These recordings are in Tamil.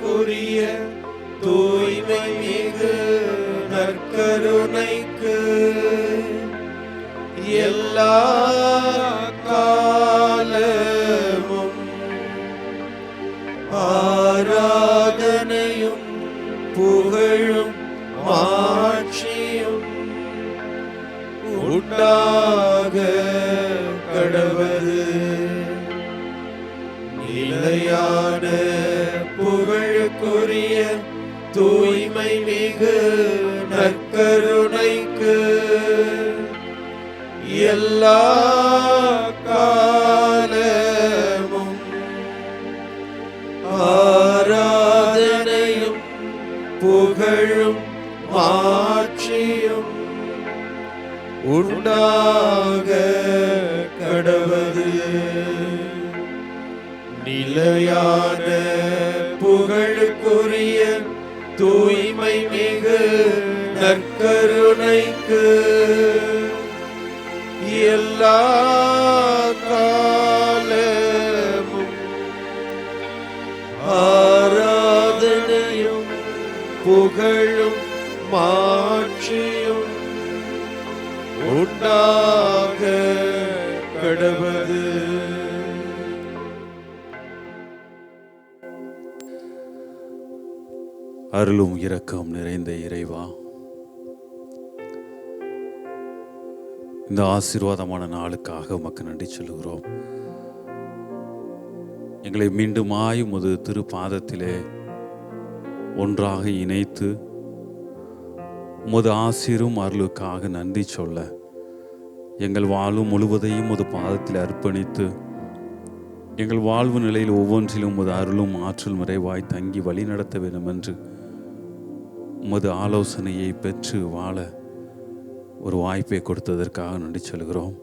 புகழுக்குரிய தூய்மை மிகு நற்கருணைக்கு எல்லா காலமும் ஆராதனையும் புகழும் மாட்சியும் உண்டாக கடவது. நிலையான புகழுக்குரிய தூய்மை மிகு நற்கருணைக்கு எல்லா காலமும் ஆராதனையும் புகழும் மாட்சியும் உண்டாக கடவது. நிலையான புகழுக்குரிய தூய்மை மிகு நற்கருணைக்கு எல்லா காலமும் ஆராதனையும் புகழும் மாட்சியும் உண்டாக கடவது. அருளும் இரக்கம் நிறைந்த இறைவா, இந்த ஆசீர்வாதமான நாளுக்காக உமக்கு நன்றி சொல்கிறோம். எங்களை மீண்டுமாய் உமது திருப்பாதத்திலே ஒன்றாக இணைத்து உமது ஆசீரும் அருளுக்காக நன்றி சொல்ல எங்கள் வாழ்வு முழுவதையும் உமது பாதத்தில் அர்ப்பணித்து எங்கள் வாழ்வு நிலையில் ஒவ்வொன்றிலும் உமது அருளும் ஆற்றல் நிறைவாய் தங்கி வழி நடத்த வேண்டும் என்று உமது ஆலோசனையை பெற்று வாழ ஒரு வாய்ப்பை கொடுத்ததற்காக நன்றி சொல்கிறோம்.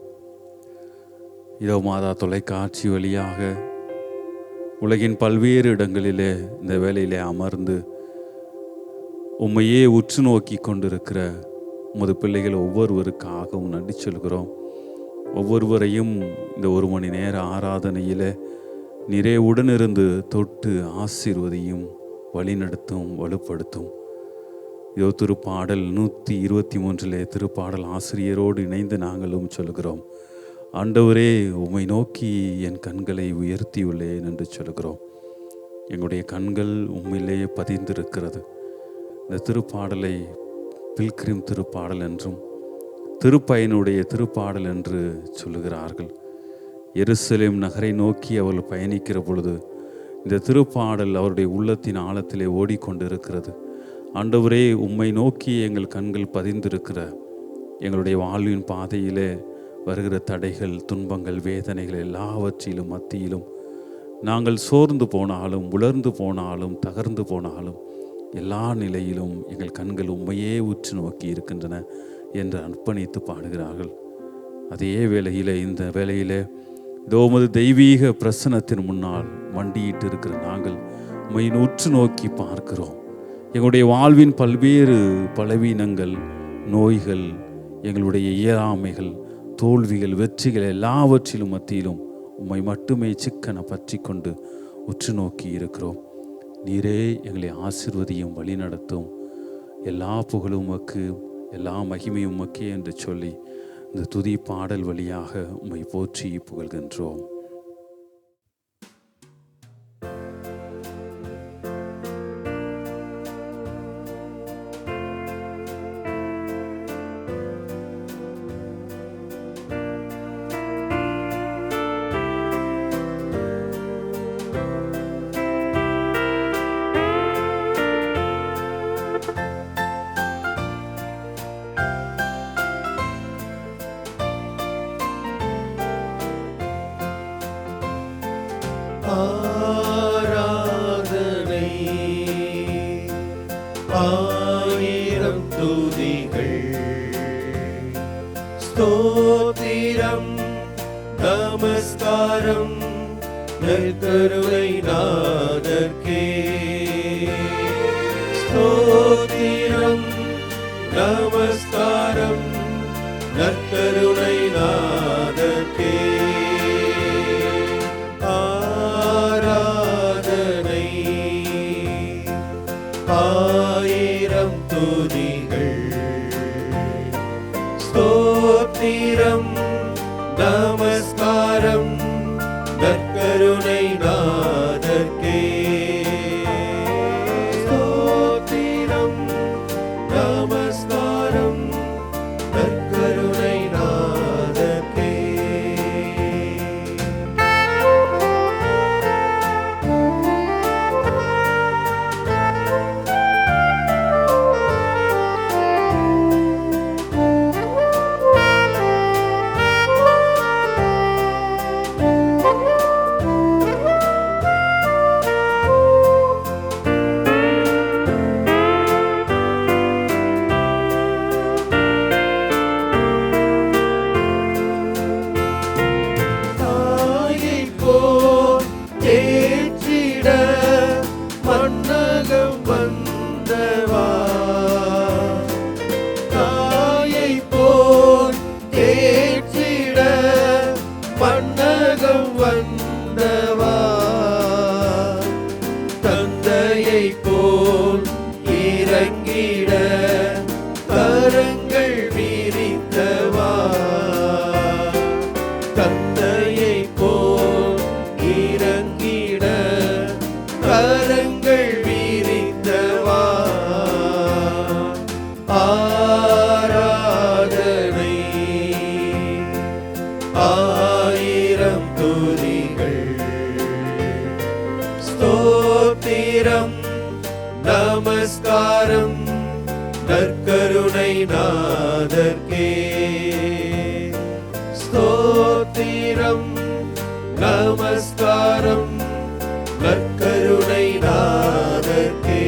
இதோ மாதா தொலைக்காட்சி வழியாக உலகின் பல்வேறு இடங்களிலே இந்த வேளையிலே அமர்ந்து உம்மையே உற்று நோக்கி கொண்டிருக்கிற உமது பிள்ளைகள் ஒவ்வொருவருக்காகவும் நன்றி சொல்கிறோம். ஒவ்வொருவரையும் இந்த 1 மணி நேர ஆராதனையில் நிறைய உடனிருந்து தொட்டு ஆசீர்வதியும் வழிநடத்தும் வலுப்படுத்தும். இதோ திருப்பாடல் 123 திருப்பாடல் ஆசிரியரோடு இணைந்து நாங்களும் சொல்கிறோம். ஆண்டவரே, உம்மை நோக்கி என் கண்களை உயர்த்தியுள்ளேன் என்று சொல்கிறோம். எங்களுடைய கண்கள் உம்மிலேயே பதிந்திருக்கிறது. இந்த திருப்பாடலை பில்கிரிம் திருப்பாடல் என்றும் திருப்பயனுடைய திருப்பாடல் என்று சொல்லுகிறார்கள். எருசலேம் நகரை நோக்கி அவள் பயணிக்கிற பொழுது இந்த திருப்பாடல் அவருடைய உள்ளத்தின் ஆழத்திலே ஓடிக்கொண்டிருக்கிறது. ஆண்டவரே, உம்மை நோக்கி எங்கள் கண்கள் பதிந்திருக்கிற எங்களுடைய வாழ்வின் பாதையிலே வருகிற தடைகள், துன்பங்கள், வேதனைகள் எல்லாவற்றிலும் மத்தியிலும் நாங்கள் சோர்ந்து போனாலும், உலர்ந்து போனாலும், தகர்ந்து போனாலும், எல்லா நிலையிலும் எங்கள் கண்கள் உம்மையே உற்று நோக்கி இருக்கின்றன என்று அர்ப்பணித்து பாடுகிறார்கள். அதே வேளையிலே இந்த வேளையிலே உமது தெய்வீக பிரசன்னத்தின் முன்னால் மண்டியிட்டு இருக்கிற நாங்கள் உம்மை உற்று நோக்கி பார்க்கிறோம். எங்களுடைய வாழ்வின் பல்வேறு பலவீனங்கள், நோய்கள், எங்களுடைய இயலாமைகள், தோல்விகள், வெற்றிகள் எல்லாவற்றிலும் மத்தியிலும் உம்மை மட்டுமே சிக்கன பற்றி கொண்டு உற்று நோக்கி இருக்கிறோம். நீரே எங்களை ஆசீர்வதியும் வழி நடத்தும். எல்லா புகழும் உமக்கு, எல்லா மகிமையும் உமக்கே என்று சொல்லி இந்த துதி பாடல் வழியாக உம்மை போற்றி புகழ்கின்றோம். ஆராதனை ஆயிரம் துதிகள், ஸ்தோத்திரம் நமஸ்காரம் நற்கருணை நாதர்க்கே. ஸ்தோத்திரம் நமஸ்காரம் நற்கருணை நாதர்க்கே. ஆராதனை ஆயிரம் துதிகள். ஸ்தோத்திரம் நமஸ்காரம் நற்கருணை நாதர்க்கே. ஸ்தோத்திரம் நமஸ்காரம் நற்கருணை நாதர்க்கே. தேற்றிட மன்னகம் வந்தவா. தாயை போல் தேற்றிட மன்னகம் வந்தவா. தந்தையை போல் இறங்கிட கரங்கள் விரித்தவா. தந்தையை போல் இறங்கிட கரங்கள் விரித்தவா. ஆராதனை ஆயிரம் துதிகள். ஸ்தோத்திரம் நமஸ்காரம் நற்கருணை நாதர்க்கே. ஸ்தோத்திரம் நமஸ்காரம் நற்கருணை நாதர்க்கே.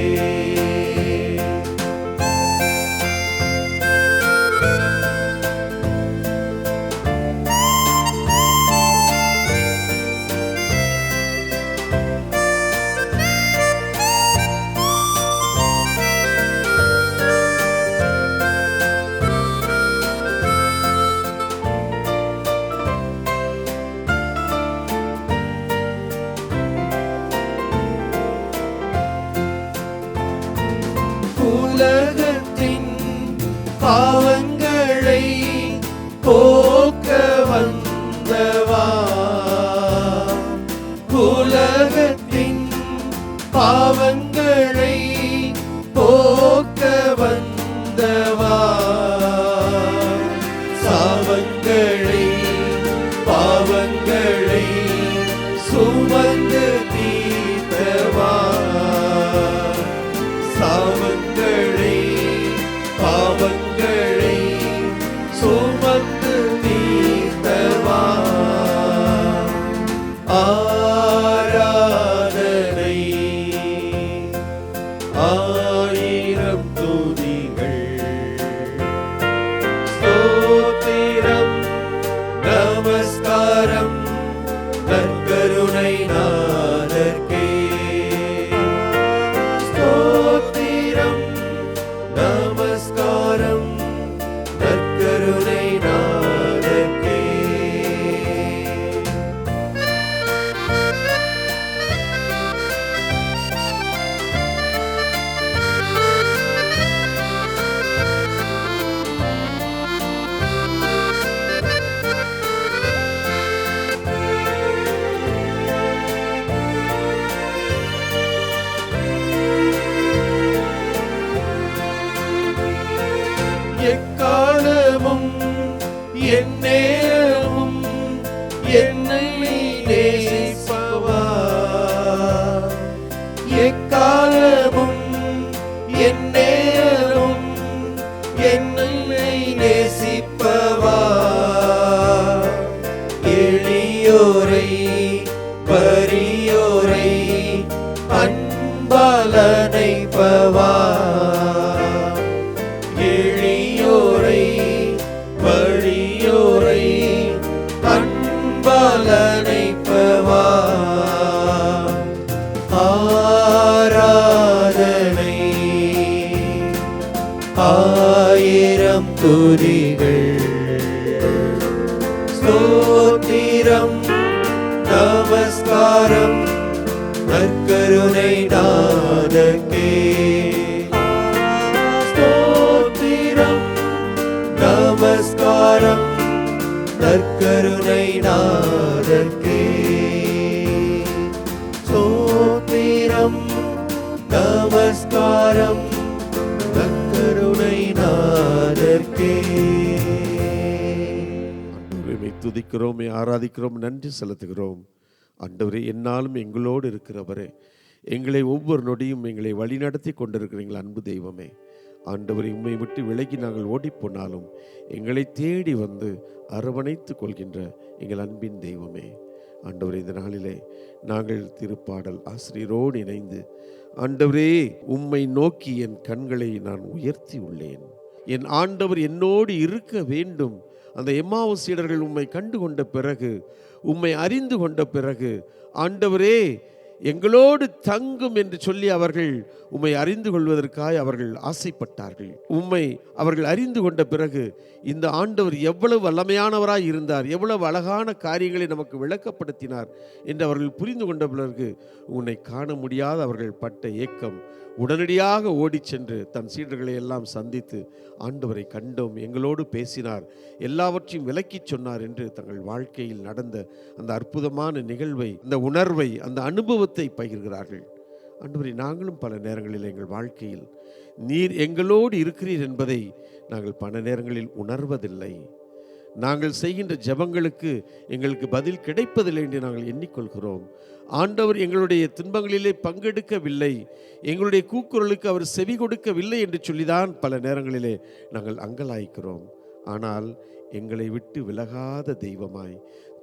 உலகத்தின் பாவங்களை போக்க வந்தவா. உலகத்தின் பாவங்களை போக்க வந்தவா. சாவங்களை பாவங்களை சுமந்து தீர்த்தவா. சாவங்களை பாவங்களை சுமந்து தீர்த்தவா. ஆராதனை ஆயிரம் துதிகள். ஸ்தோத்திரம் நமஸ்காரம் நற்கருணை நாதர்க்கே. ஸ்தோத்திரம் நமஸ்காரம் நற்கருணை நாதர்க்கே. எக்காலமும் எந்நேரமும் என்னை நேசிப்பவா. எக்காலமும் எந்நேரமும் என்னை நேசிப்பவா. எளியோரை பரியோரை அன்பால் அணைப்பவா. எளியோரை வழியோரை அன்பால் அணைப்பவா. ஆராதனை ஆயிரம் துதிகள். ஸ்தோத்திரம் நமஸ்காரம் நற்கருணை நாதர்க்கே. நற்கருணை நாதர்க்கே ஸ்தோத்திரம் நமஸ்காரம் நற்கருணை நாதர்க்கே. ஆண்டவரை துதிக்கிறோம், ஆராதிக்கிறோம், நன்றி செலுத்துகிறோம். ஆண்டவரே, என்னாலும் எங்களோடு இருக்கிறவரே, எங்களை ஒவ்வொரு நொடியும் எங்களை வழிநடத்தி கொண்டிருக்கிறீங்கள் அன்பு தெய்வமே. ஆண்டவரை, உம்மை விட்டு விலகி நாங்கள் ஓடிப்போனாலும் எங்களை தேடி வந்து அரவணைத்து கொள்கின்ற எங்கள் அன்பின் தெய்வமே. ஆண்டவரே, இந்த நாளிலே நாங்கள் திருப்பாடல் ஆசிரியரோடு இணைந்து ஆண்டவரே, உம்மை நோக்கி என் கண்களை நான் உயர்த்தி உள்ளேன். என் ஆண்டவர் என்னோடு இருக்க வேண்டும். அந்த எம்மாவு சீடர்கள் உம்மை கண்டு கொண்ட பிறகு, உம்மை அறிந்து கொண்ட பிறகு, ஆண்டவரே எங்களோடு தங்கும் என்று சொல்லி அவர்கள் உம்மை அறிந்து கொள்வதற்காக அவர்கள் ஆசைப்பட்டார்கள். உம்மை அவர்கள் அறிந்து கொண்ட பிறகு இந்த ஆண்டவர் எவ்வளவு வல்லமையானவராய் இருந்தார், எவ்வளவு அழகான காரியங்களை நமக்கு விளக்கப்படுத்தினார் என்று அவர்கள் புரிந்து கொண்ட பிறகு உன்னை காண முடியாத அவர்கள் பட்ட ஏக்கம் உடனடியாக ஓடி சென்று தன் சீடர்களை எல்லாம் சந்தித்து ஆண்டவரை கண்டோம், எங்களோடு பேசினார், எல்லாவற்றையும் விளக்கிச் சொன்னார் என்று தங்கள் வாழ்க்கையில் நடந்த அந்த அற்புதமான நிகழ்வை, அந்த உணர்வை, அந்த அனுபவத்தை பகிர்கிறார்கள். ஆண்டவரை, நாங்களும் பல நேரங்களில் எங்கள் வாழ்க்கையில் நீர் எங்களோடு இருக்கிறீர் என்பதை நாங்கள் பல நேரங்களில் உணர்வதில்லை. நாங்கள் செய்கின்ற ஜெபங்களுக்கு எங்களுக்கு பதில் கிடைப்பதில்லை என்று நாங்கள் எண்ணிக்கொள்கிறோம். ஆண்டவர் எங்களுடைய துன்பங்களிலே பங்கெடுக்கவில்லை, எங்களுடைய கூக்குரலுக்கு அவர் செவி கொடுக்கவில்லை என்று சொல்லிதான் பல நேரங்களிலே நாங்கள் அங்கலாய்க்கிறோம். ஆனால் எங்களை விட்டு விலகாத தெய்வமாய்,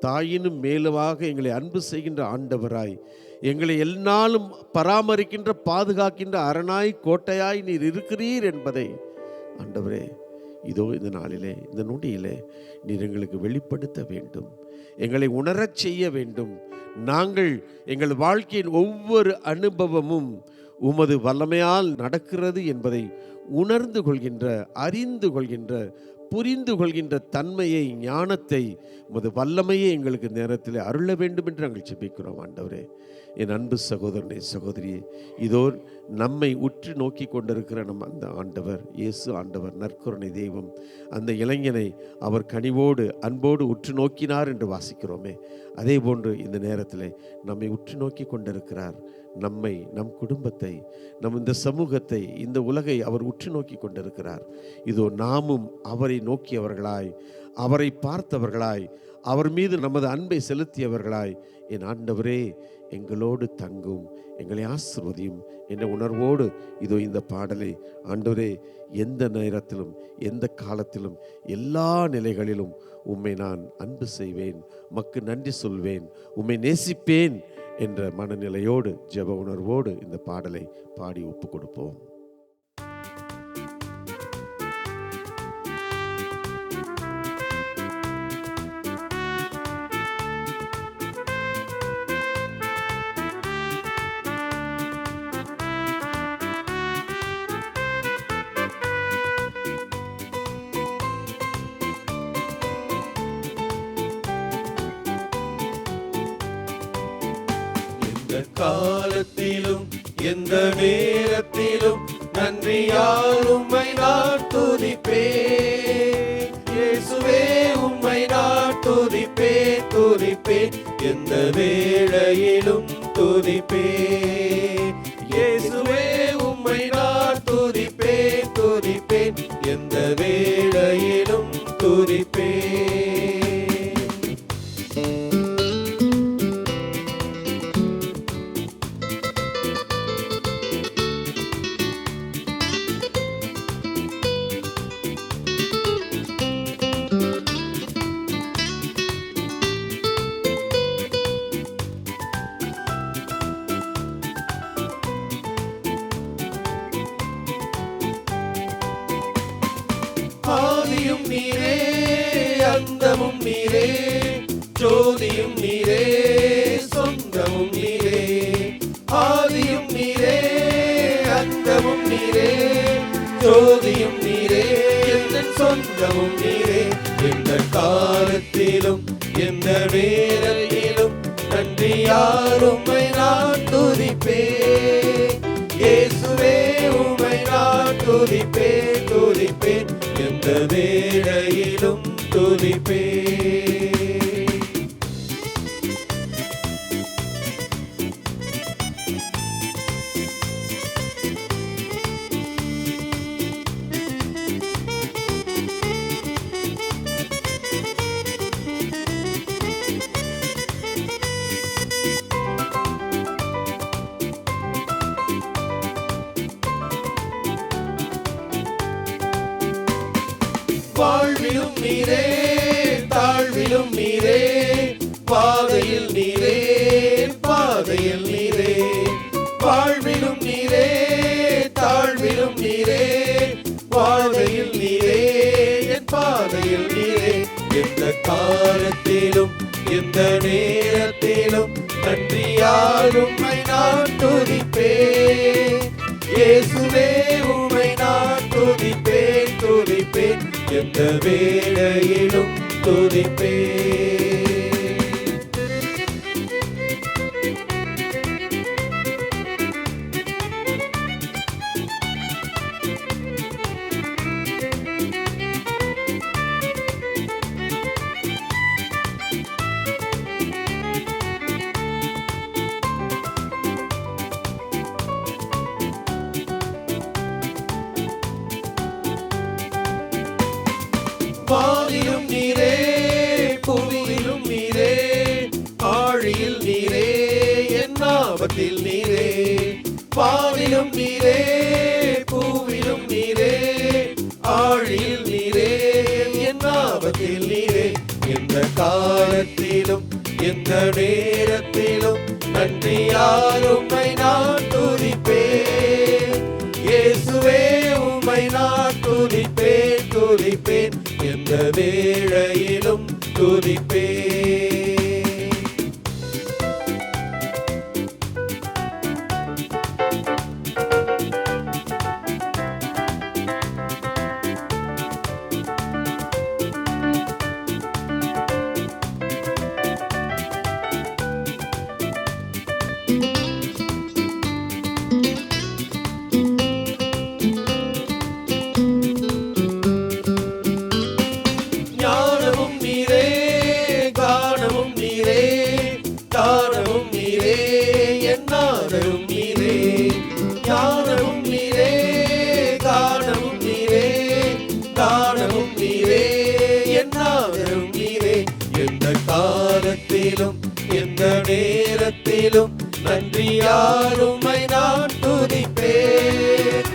தாயினும் மேலுமாக எங்களை அன்பு செய்கின்ற ஆண்டவராய், எங்களை எந்நாளும் பராமரிக்கின்ற பாதுகாக்கின்ற அரணாய் கோட்டையாய் நீர் இருக்கிறீர் என்பதை ஆண்டவரே இதோ இந்த நாளிலே, இந்த நொடியிலே நீர் எங்களுக்கு வெளிப்படுத்த வேண்டும், எங்களை உணரச் செய்ய வேண்டும். நாங்கள் எங்கள் வாழ்க்கையின் ஒவ்வொரு அனுபவமும் உமது வல்லமையால் நடக்கிறது என்பதை உணர்ந்து கொள்கின்ற, அறிந்து கொள்கின்ற, புரிந்து கொள்கின்ற தன்மையை, ஞானத்தை, உமது வல்லமையை எங்களுக்கு நேரத்தில் அருள வேண்டும் என்று நாங்கள் ஜெபிக்கிறோம். ஆண்டவரே, என் அன்பு சகோதரனே, சகோதரியே, இதோ நம்மை உற்று நோக்கி கொண்டிருக்கிற அந்த ஆண்டவர், இயேசு ஆண்டவர், நற்கருணை தெய்வம், அந்த இளைஞனை அவர் கனிவோடு அன்போடு உற்று நோக்கினார் என்று வாசிக்கிறோமே, அதே போன்று இந்த நேரத்தில் நம்மை உற்று நோக்கி கொண்டிருக்கிறார். நம்மை, நம் குடும்பத்தை, நம் இந்த சமூகத்தை, இந்த உலகை அவர் உற்று நோக்கி கொண்டிருக்கிறார். இதோ நாமும் அவரை நோக்கியவர்களாய், அவரை பார்த்தவர்களாய், அவர் மீது நமது அன்பை செலுத்தியவர்களாய், என் ஆண்டவரே எங்களோடு தங்கும், எங்களை ஆசீர்வதியும் என்ற உணர்வோடு இதோ இந்த பாடலை ஆண்டவரே, எந்த நேரத்திலும், எந்த காலத்திலும், எல்லா நிலைகளிலும் உம்மை நான் அன்பு செய்வேன், உமக்கு நன்றி சொல்வேன், உம்மை நேசிப்பேன் என்ற மனநிலையோடு, ஜெப உணர்வோடு இந்த பாடலை பாடி ஒப்பு கொடுப்போம். காலத்திலும் எந்த நேரத்திலும் நன்றியால் உம்மை நான் துதிப்பேன். இயேசுவே, உம்மை நான் துதிப்பேன், துதிப்பேன், எந்த வேளையிலும் துதிப்பேன். இயேசுவே, உம்மை நான் துதிப்பேன், துதிப்பேன், எந்த வேளையிலும் துதிப்பேன். ஆதியும் நீரே, அந்தமும் நீரே, ஜோதியும் நீரே, சொந்தமும் நீரே. ஆதியும் நீரே, அந்தமும் நீரே, ஜோதியும் நீரே, எந்த சொந்தமும் நீரே. எந்த காலத்திலும் எந்த நேரத்திலும் நன்றியால் உம்மை நான் துதிப்பேன். இயேசுவே, உம்மை நான் துதிப்பேன், துதிப்பேன், எந்த வேளையிலும் துதிப்பேன். வாழ்விலும் நீரே தாழ்விலும் நீரே, பாதையில் நீரே பாதையில் நீரே, வாழ்விலும் நீரே தாழ்விலும் நீரே, பாதையில் நீரே என் பாதையில் நீரே. எந்த காலத்திலும் எந்த நேரத்திலும் நன்றியால் உம்மை நான் துதிப்பேன். இயேசுவே உம்மை நான் துதிப்பேன் துதிப்பேன், எந்த வேளையிலும் துதிப்பேன். வானிலும் நீரே புவியிலும் நீரே, ஆழியில் நீரே என் ஆபத்தில் நீரே. வானிலும் நீரே புவியிலும் நீரே, ஆழியில் நீரே என் ஆபத்தில் நீரே. எந்த காலத்திலும் எந்த நேரத்திலும் நன்றியால் உம்மை நான் துதிப்பேன். இயேசுவே உம்மை நான் துதிப்பேன் துதிப்பேன், எந்த வேளையிலும் துதிப்பேன். ஞானமும் நீரே கானமும் நீரே, தானமும் நீரே என் ஆதரும் நீரே. ஞானமும் நீரே கானமும் நீரே, தானமும் நீரே என் ஆதரும் நீரே. எந்த காலத்திலும் எந்த நேரத்திலும் நன்றியால் உம்மை நான் துதிப்பேன்.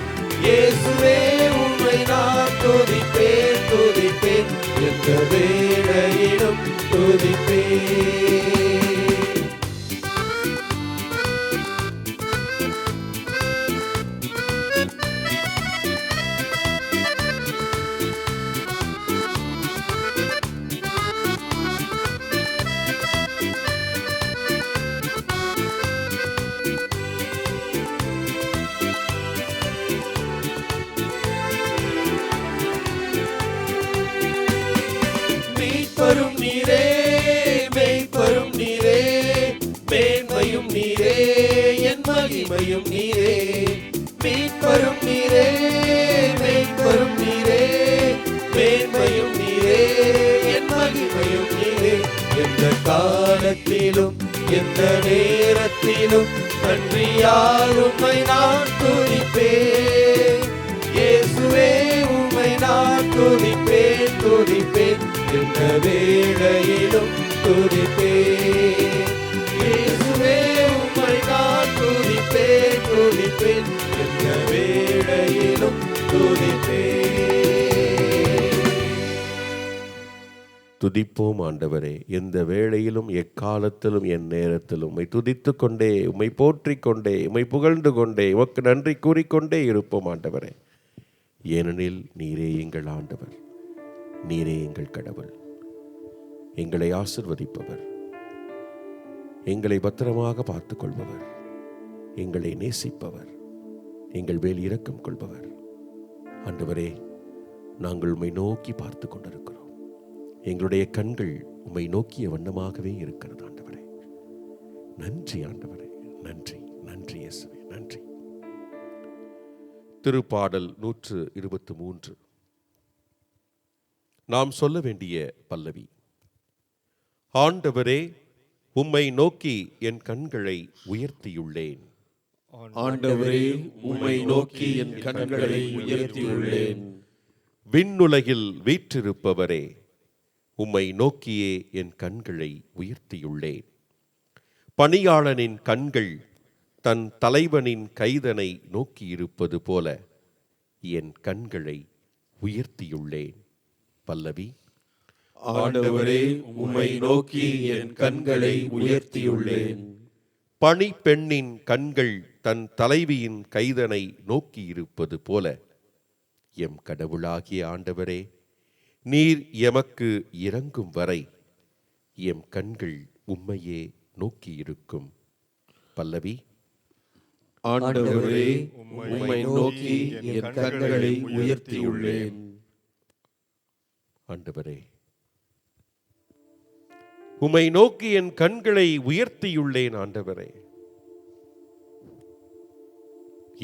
இயேசுவே உம்மை நான் துதிப்பேன் துதிப்பேன், எந்த வேளையிலும் துதிப்பேன். மீட்பரும் நீரே மெய்ப்பரும் நீரே, மேன்மையும் நீரே என் மகிமையும் நீரே. மீட்பரும் நீரே மெய்ப்பரும் நீரே, மேன்மையும் நீரே என் மகிமையும் நீரே. எந்த காலத்திலும் எந்த நேரத்திலும் நன்றியால் உம்மை நான் துதிப்பேன். இயேசுவே உம்மை நான் துதிப்பேன் துதிப்பேன், எந்த வேளையிலும் துதிப்பேன். இயேசுவே உம்மை நான் துதிப்பேன் துதிப்பேன், எந்த வேளையிலும் துதிப்பேன். துதிப்போம் ஆண்டவரே, எந்த வேளையிலும் எக்காலத்திலும் என் நேரத்திலும் உம்மை துதித்து கொண்டே உம்மை போற்றிக் கொண்டே உம்மை புகழ்ந்து கொண்டே உமக்கு நன்றி கூறிக்கொண்டே இருப்போம் ஆண்டவரே. ஏனெனில் நீரே எங்கள் ஆண்டவர், நீரே எங்கள் கடவுள், எங்களை ஆசிர்வதிப்பவர், எங்களை பத்திரமாக பார்த்து கொள்பவர், எங்களை நேசிப்பவர், எங்கள் மேல் இரக்கம் கொள்பவர். ஆண்டவரே, நாங்கள் உம்மை நோக்கி பார்த்து கொண்டிருக்கிறோம். எங்களுடைய கண்கள் உம்மை நோக்கிய வண்ணமாகவே இருக்கிறது ஆண்டவரே. நன்றி ஆண்டவரே, நன்றி நன்றி இயேசுவே, நன்றி. திருப்பாடல் 123. நாம் சொல்ல வேண்டிய பல்லவி. ஆண்டவரே, உம்மை நோக்கி என் கண்களை உயர்த்தியுள்ளேன். ஆண்டவரே, உம்மை நோக்கி என் கண்களை உயர்த்தியுள்ளேன். விண்ணுலகில் வீற்றிருப்பவரே, உம்மை நோக்கியே என் கண்களை உயர்த்தியுள்ளேன். பணியாளனின் கண்கள் தன் தலைவனின் கைதனை நோக்கியிருப்பது போல என் கண்களை உயர்த்தியுள்ளேன். பல்லவி. ஆண்டவரே, உம்மை நோக்கி என் கண்களை உயர்த்தியுள்ளேன். பணிப்பெண்ணின் கண்கள் தன் தலைவியின் கைதனை நோக்கி இருப்பது போல எம் கடவுளாகிய ஆண்டவரே, நீர் எமக்கு இரங்கும் வரை எம் கண்கள் உம்மையே நோக்கி இருக்கும். பல்லவி. ஆண்டவரே, உம்மை நோக்கி என் கண்களை உயர்த்தியுள்ளேன். ஆண்டவரே, உம்மை நோக்கி என் கண்களை உயர்த்தியுள்ளேன். ஆண்டவரே,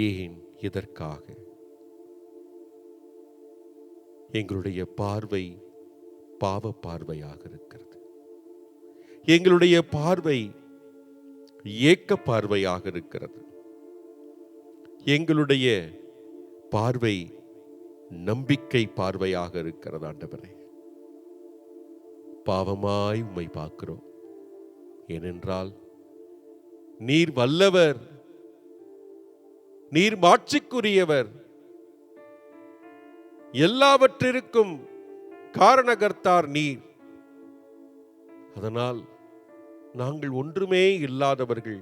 ஏன், எதற்காக? எங்களுடைய பார்வை பாவ பார்வையாக இருக்கிறது. எங்களுடைய பார்வை ஏக்க பார்வையாக இருக்கிறது. எங்களுடைய பார்வை நம்பிக்கை பார்வையாக இருக்கிறது. ஆண்டவரே, பாவமாய் உம்மை பார்க்கிறோம். ஏனென்றால் நீர் வல்லவர், நீர் மாட்சிக்குரியவர், எல்லாவற்றிற்கும் காரணகர்த்தார் நீர். அதனால் நாங்கள் ஒன்றுமே இல்லாதவர்கள்,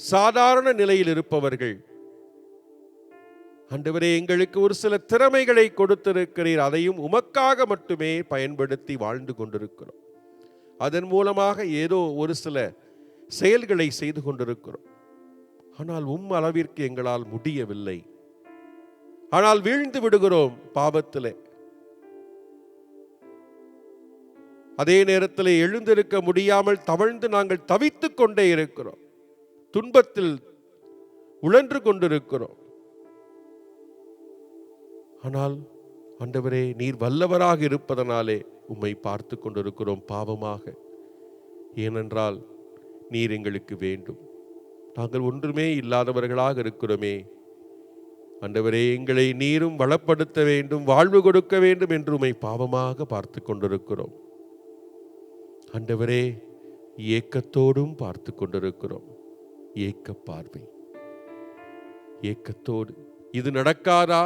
சாதாரண நிலையில் இருப்பவர்கள். ஆண்டவரே, எங்களுக்கு ஒரு சில திறமைகளை கொடுத்திருக்கிறீர். அதையும் உமக்காக மட்டுமே பயன்படுத்தி வாழ்ந்து கொண்டிருக்கிறோம். அதன் மூலமாக ஏதோ ஒரு சில செயல்களை செய்து கொண்டிருக்கிறோம். ஆனால் அளவிற்கு எங்களால் முடியவில்லை. ஆனால் வீழ்ந்து விடுகிறோம் பாவத்திலே. அதே நேரத்தில் எழுந்திருக்க முடியாமல் தவழ்ந்து நாங்கள் தவித்துக் கொண்டே இருக்கிறோம். துன்பத்தில் உழன்று கொண்டிருக்கிறோம். ஆனால் ஆண்டவரே, நீர் வல்லவராக இருப்பதனாலே உம்மை பார்த்து கொண்டிருக்கிறோம் பாவமாக. ஏனென்றால் நீர் எங்களுக்கு வேண்டும். நாங்கள் ஒன்றுமே இல்லாதவர்களாக இருக்கிறோமே. ஆண்டவரே, எங்களை நீரும் வளப்படுத்த வேண்டும், வாழ்வு கொடுக்க வேண்டும் என்று உம்மை பாவமாக பார்த்து கொண்டிருக்கிறோம். ஆண்டவரே, ஏக்கத்தோடும் பார்த்து கொண்டிருக்கிறோம். ஏக்க பார்வை, ஏக்கத்தோடு இது நடக்காதா,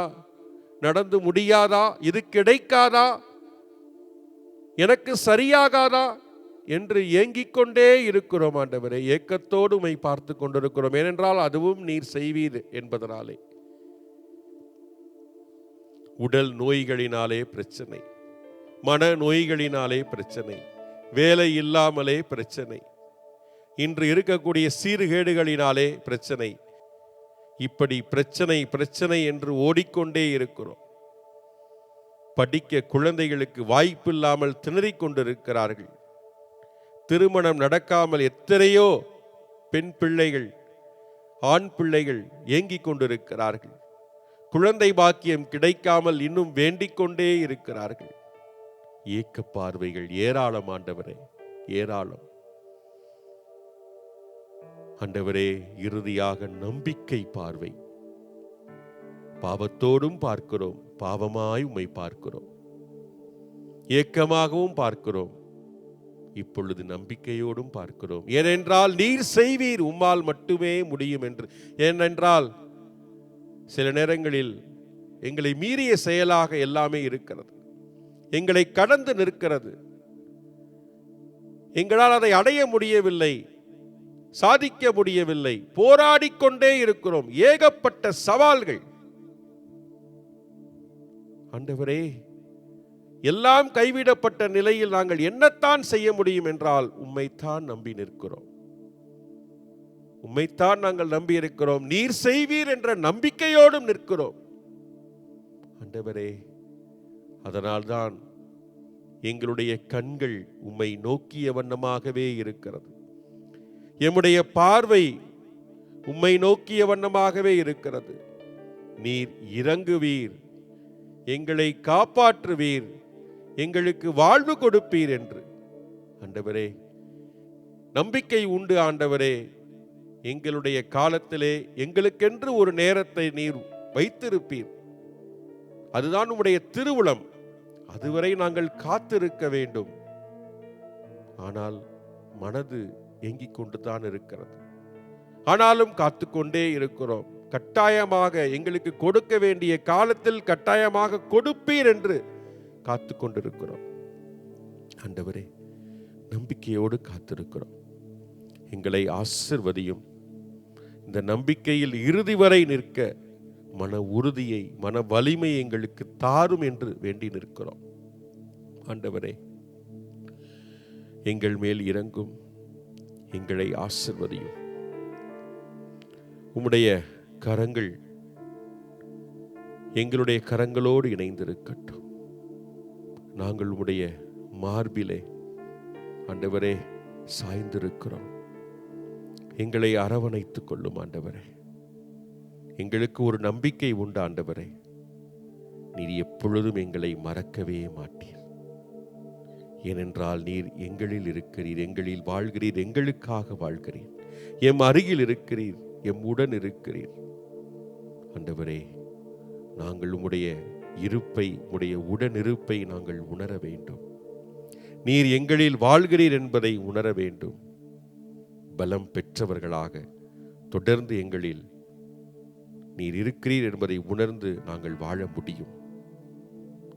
நடந்து முடியாதா, இது கிடைக்காதா, எனக்கு சரியாகாதா என்று ஏங்கிக் கொண்டே இருக்கிறோம். ஆண்டவரே, ஏக்கத்தோடு உம்மை பார்த்து கொண்டிருக்கிறோம். ஏனென்றால் அதுவும் நீர் செய்வீர் என்பதனாலே. உடல் நோய்களினாலே பிரச்சனை, மன நோய்களினாலே பிரச்சனை, வேலை இல்லாமலே பிரச்சனை, இன்று இருக்கக்கூடிய சீர்கேடுகளினாலே பிரச்சனை. இப்படி பிரச்சனை பிரச்சனை என்று ஓடிக்கொண்டே இருக்கிறோம். படிக்க குழந்தைகளுக்கு வாய்ப்பு இல்லாமல் திணறிக் கொண்டிருக்கிறார்கள். திருமணம் நடக்காமல் எத்தனையோ பெண் பிள்ளைகள், ஆண் பிள்ளைகள் ஏங்கிக் கொண்டிருக்கிறார்கள். குழந்தை பாக்கியம் கிடைக்காமல் இன்னும் வேண்டிக் கொண்டே இருக்கிறார்கள். ஏக்க பார்வைகள் ஏராளம். ஆண்டவரே, ஏராளம். ஆண்டவரே, இறுதியாக நம்பிக்கை பார்வை. பாவத்தோடும் பார்க்கிறோம், பாவமாய் உம்மை பார்க்கிறோம், ஏக்கமாகவும் பார்க்கிறோம், இப்பொழுது நம்பிக்கையோடும் பார்க்கிறோம். ஏனென்றால் நீர் செய்வீர், உம்மால் மட்டுமே முடியும் என்று. ஏனென்றால் சில நேரங்களில் எங்களை மீறிய செயலாக எல்லாமே இருக்கிறது, எங்களை கடந்து நிற்கிறது. எங்களால் அதை அடைய முடியவில்லை, சாதிக்க முடியவில்லை, போராடிக்கொண்டே இருக்கிறோம். ஏகப்பட்ட சவால்கள். ஆண்டவரே, எல்லாம் கைவிடப்பட்ட நிலையில் நாங்கள் என்னத்தான் செய்ய முடியும் என்றால் உம்மைத்தான் நம்பி நிற்கிறோம். உம்மைத்தான் நாங்கள் நம்பி இருக்கிறோம். நீர் செய்வீர் என்ற நம்பிக்கையோடும் நிற்கிறோம். ஆண்டவரே, அதனால்தான் எங்களுடைய கண்கள் உம்மை நோக்கிய வண்ணமாகவே இருக்கிறது. எம்முடைய பார்வை உம்மை நோக்கிய வண்ணமாகவே இருக்கிறது. நீர் இரங்குவீர், எங்களை காப்பாற்றுவீர், எங்களுக்கு வாழ்வு கொடுப்பீர் என்று. ஆண்டவரே, நம்பிக்கை உண்டு. ஆண்டவரே, எங்களுடைய காலத்திலே எங்களுக்கென்று ஒரு நேரத்தை நீர் வைத்திருப்பீர். அதுதான் உம்முடைய திருவுளம். அதுவரை நாங்கள் காத்திருக்க வேண்டும். ஆனால் மனது ஏங்கிக் கொண்டுதான் இருக்கிறது. ஆனாலும் காத்துக்கொண்டே இருக்கிறோம். கட்டாயமாக எங்களுக்கு கொடுக்க வேண்டிய காலத்தில் கட்டாயமாக கொடுப்பீர் என்று காத்து கொண்டிருக்கிறோம். ஆண்டவரே, நம்பிக்கையோடு காத்திருக்கிறோம். எங்களை ஆசிர்வதியும். இந்த நம்பிக்கையில் இறுதி வரை நிற்க மன உறுதியை, மன வலிமையை எங்களுக்கு தாரும் என்று வேண்டி நிற்கிறோம். ஆண்டவரே, எங்கள் மேல் இறங்கும், எங்களை ஆசிர்வதியும். உம்முடைய கரங்கள் எங்களுடைய கரங்களோடு இணைந்திருக்கட்டும். நாங்கள் உம்முடைய மார்பிலே ஆண்டவரே சாய்ந்திருக்கிறோம். எங்களை அரவணைத்துக் கொள்ளும் ஆண்டவரே. எங்களுக்கு ஒரு நம்பிக்கை உண்டு ஆண்டவரே, நீர் எப்பொழுதும் எங்களை மறக்கவே மாட்டீர். ஏனென்றால் நீர் எங்களில் இருக்கிறீர், எங்களில் வாழ்கிறீர், எங்களுக்காக வாழ்கிறீர், எம் அருகில் இருக்கிறீர், எம் உடன் இருக்கிறீர். ஆண்டவரே, நாங்கள் உம்முடைய இருப்பை, உம்முடைய உடனிருப்பை நாங்கள் உணர வேண்டும். நீர் எங்களில் வாழ்கிறீர் என்பதை உணர வேண்டும். பலம் பெற்றவர்களாக தொடர்ந்து எங்களில் நீர் இருக்கிறீர் என்பதை உணர்ந்து நாங்கள் வாழ முடியும்.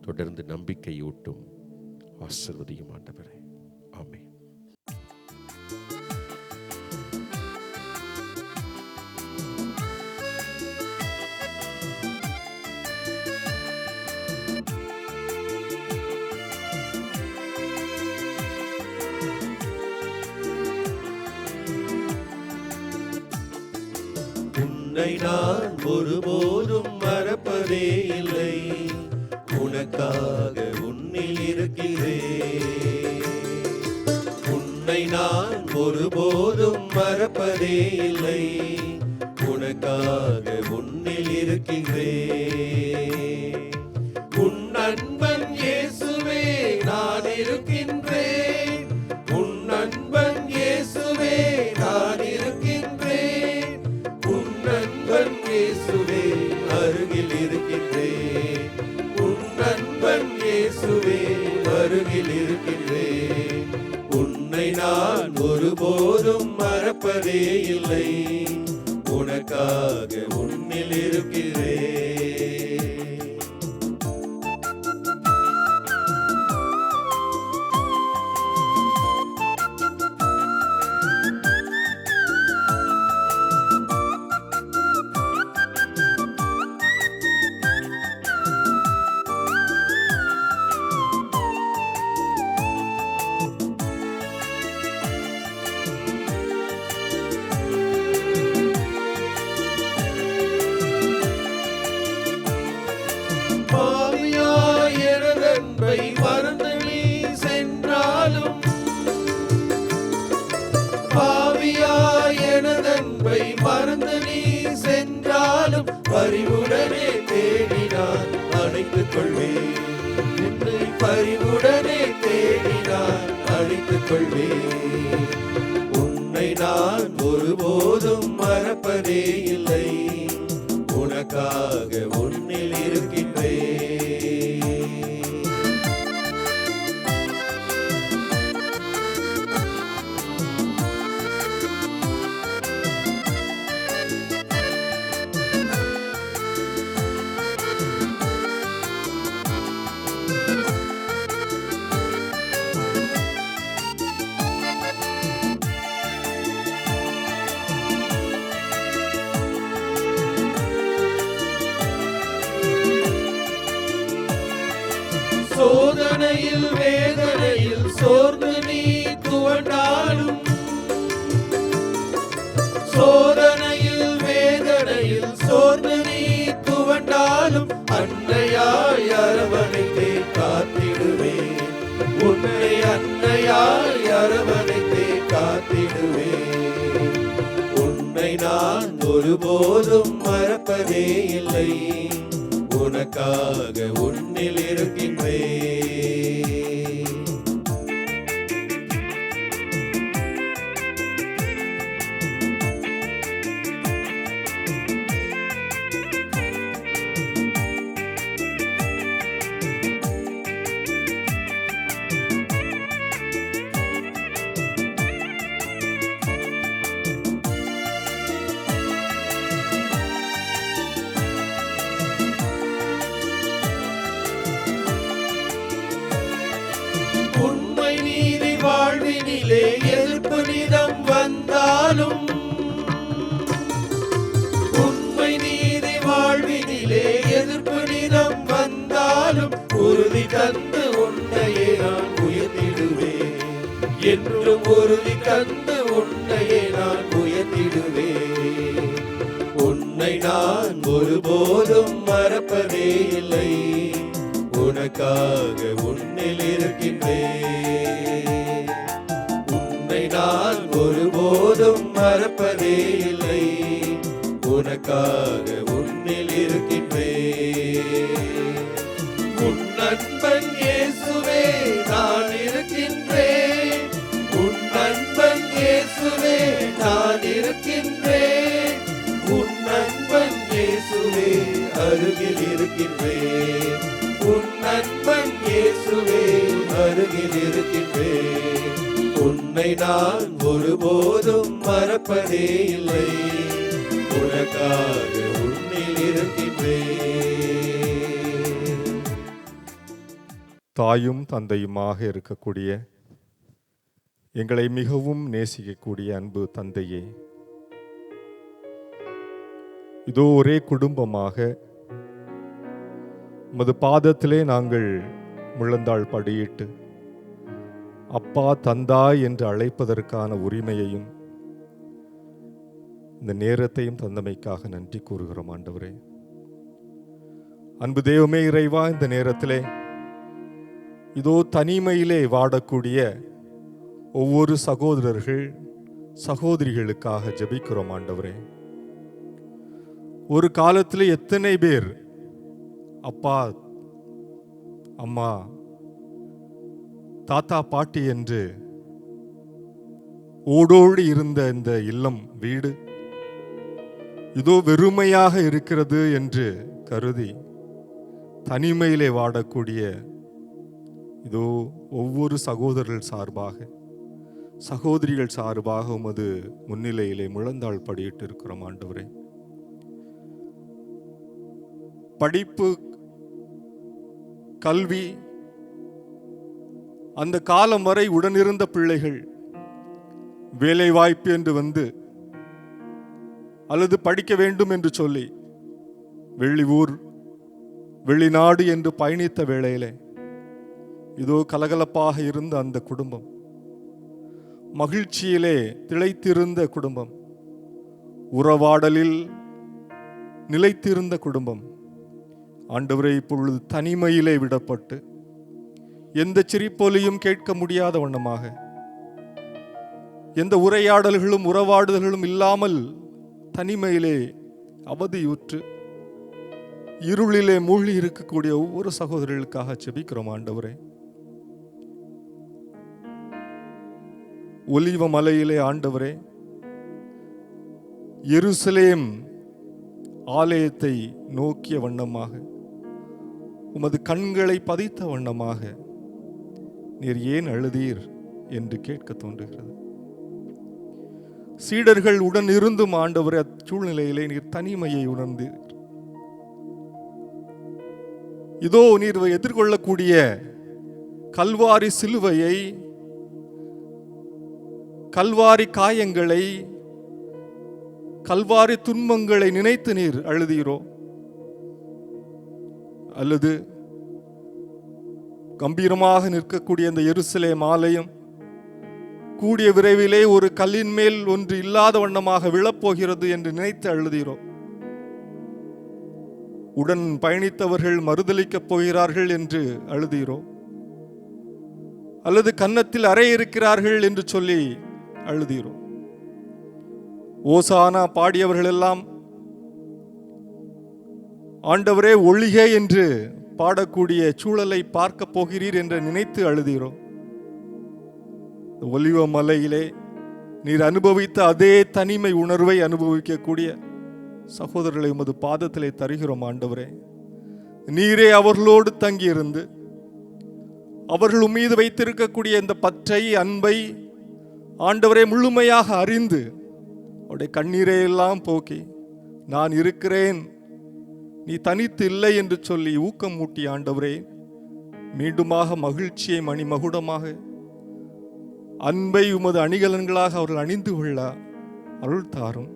தொடர்ந்து நம்பிக்கையூட்டும், ஆசீர்வதியும் ஆண்டவரே. ஆமென். உன்னை நான் ஒருபோதும் மறப்பதே இல்லை, உனக்காக உன்னில் இருக்கிறேன். உன்னை நான் ஒருபோதும் மறப்பதே இல்லை, உனக்காக உன்னில் இருக்கிறேன். உன் நண்பன் இயேசுவே நான் இருக்கின்றேன், உன் நண்பன் இயேசுவே நான் இருக்கின்றேன், உன் நண்பன் இயேசுவே அருகில் இருக்கின்றேன், உன் நண்பன் இயேசுவே அருகில் இருக்கின்றேன். உன்னை நான் ஒருபோதும் மறப்பதே இல்லை, உனக்காக உன்னில் இருக்கிறேன். மறந்து நீ சென்றாலும், பாவியாய் எனதன்பை மறந்து நீ சென்றாலும், பரிவுடனே தேடினான் அழைத்துக் கொள்வேன், உன்னை பரிவுடனே தேடினான் அழைத்துக் கொள்வேன். உன்னை நான் ஒருபோதும் மறப்பதே இல்லை, உனக்காக உன்னில் இருக்கின்றேன். சோதனையில் வேதனையில் சோர்ந்து நீ துவண்டாலும், சோதனையில் வேதனையில் சோர்ந்து நீ துவண்டாலும், அன்னையாய் அரவணைத்தே காத்திடுவேன், உன்னை அன்னையாய் அரவணைத்தே காத்திடுவேன். உன்னை நான் ஒருபோதும் மறப்பதே இல்லை, உனக்காக உன்னில் இருக்கின்றேன். வாழ்வினிலே எதிர்ப்பு நிதம் வந்தாலும், உண்மை நீதி வாழ்வினிலே எதிர்ப்பு நிதம் வந்தாலும், உறுதி தந்து உன்னையே நான் உயர்த்திடுவேன். என்றும் உறுதி தந்து உன்னையே நான் உயர்த்திடுவேன். உன்னை நான் ஒருபோதும் மறப்பதே இல்லை. உனக்காக உன்னில் இருக்கின்றேன். உன்னை நான் ஒருபோதும் மறப்பதே இல்லை. உனக்காக உன்னில் இருக்கின்றேன். உன் நண்பன் இயேசுவே நான் இருக்கின்றேன். உன் நண்பன் இயேசுவே நான் இருக்கின்றேன். உன் நண்பன் இயேசுவே அருகில் இருக்கின்றேன். உன் நண்பன் இயேசுவே அருகில் இருக்கின்றேன். உன்னை நான் ஒருபோதும் மறப்பதே இல்லை. உனக்காக உன்னில் இருக்கின்றேன். தாயும் தந்தையுமாக இருக்கக்கூடிய எங்களை மிகவும் நேசிக்கக்கூடிய அன்பு தந்தையே, இதோ ஒரே குடும்பமாக உமது பாதத்திலே நாங்கள் முழந்தாள் படியிட்டு அப்பா தந்தாய் என்று அழைப்பதற்கான உரிமையையும் இந்த நேரத்தையும் தந்தமைக்காக நன்றி கூறுகிறோம் ஆண்டவரே. அன்பு தெய்வமே இறைவா, இந்த நேரத்திலே இதோ தனிமையிலே வாடக்கூடிய ஒவ்வொரு சகோதரர்கள் சகோதரிகளுக்காக ஜெபிக்கிறோம் ஆண்டவரே. ஒரு காலத்தில் எத்தனை பேர் அப்பா அம்மா தாத்தா பாட்டி என்று ஓடோடி இருந்த இந்த இல்லம் வீடு இதோ வெறுமையாக இருக்கிறது என்று கருதி தனிமையிலே வாடக்கூடிய இதோ ஒவ்வொரு சகோதரர்கள் சார்பாக சகோதரிகள் சார்பாக உமது முன்னிலையிலே முழந்தாள் படியிட்டு இருக்கிறோம் ஆண்டவரே. படிப்பு கல்வி அந்த காலம் வரை உடனிருந்த பிள்ளைகள் வேலை வாய்ப்பு என்று வந்து அல்லது படிக்க வேண்டும் என்று சொல்லி வெளியூர் வெளிநாடு என்று பயணித்த வேளையிலே இதோ கலகலப்பாக இருந்த அந்த குடும்பம், மகிழ்ச்சியிலே திளைத்திருந்த குடும்பம், உறவாடலில் நிலைத்திருந்த குடும்பம் ஆண்டவரே இப்பொழுது தனிமையிலே விடப்பட்டு எந்த சிரிப்பொலியும் கேட்க முடியாத வண்ணமாக, எந்த உரையாடல்களும் உறவாடுதல்களும் இல்லாமல் தனிமையிலே அவதியுற்று இருளிலே மூழ்கி இருக்கக்கூடிய ஒவ்வொரு சகோதரர்களுக்காக ஜெபிக்கிறோம் ஆண்டவரே. ஒலிவ மலையிலே ஆண்டவரே எருசலேம் ஆலயத்தை நோக்கிய வண்ணமாக உமது கண்களை பதித்த வண்ணமாக நீர் ஏன் அழுதீர் என்று கேட்க தோன்றுகிறது. சீடர்கள் உடன் இருந்தும் ஆண்டவரே அச்சூழ்நிலையிலே நீர் தனிமையை உணர்ந்தீர். இதோ நீர் எதிர்கொள்ளக்கூடிய கல்வாரி சிலுவையை, கல்வாரி காயங்களை, கல்வாரி துன்பங்களை நினைத்து நீர் அழுதீரோ? அல்லது கம்பீரமாக நிற்கக்கூடிய அந்த எருசலேம் ஆலயம் கூடிய விரைவிலே ஒரு கல்லின் மேல் ஒன்று இல்லாத வண்ணமாக விழப்போகிறது என்று நினைத்து அழுதீரோ? உடன் பயணித்தவர்கள் மறுதலிக்கப் போகிறார்கள் என்று அழுதீரோ? அல்லது கன்னத்தில் அறை இருக்கிறார்கள் என்று சொல்லி அழுதீரோ? ஓசானா பாடியவர்கள் எல்லாம் ஆண்டவரே ஒழிக என்று பாடக்கூடிய சூழலை பார்க்க போகிறீர் என்று நினைத்து அழுதீரோ? ஒலிவ மலையிலே நீர் அனுபவித்த அதே தனிமை உணர்வை அனுபவிக்கக்கூடிய சகோதரர்களை உமது பாதத்திலே தருகிறோம் ஆண்டவரே. நீரே அவர்களோடு தங்கியிருந்து அவர்கள் மீது வைத்திருக்கக்கூடிய இந்த பற்றை அன்பை ஆண்டவரே முழுமையாக அறிந்து அவருடைய கண்ணீரை எல்லாம் போக்கி நான் இருக்கிறேன், நீ தனித்து இல்லை என்று சொல்லி ஊக்கம் மூட்டி ஆண்டவரே மீண்டுமாக மகிழ்ச்சியை மணிமகுடமாக அன்பை உமது அணிகலன்களாக அவர்கள் அணிந்து கொள்ள அருள் தாரும்.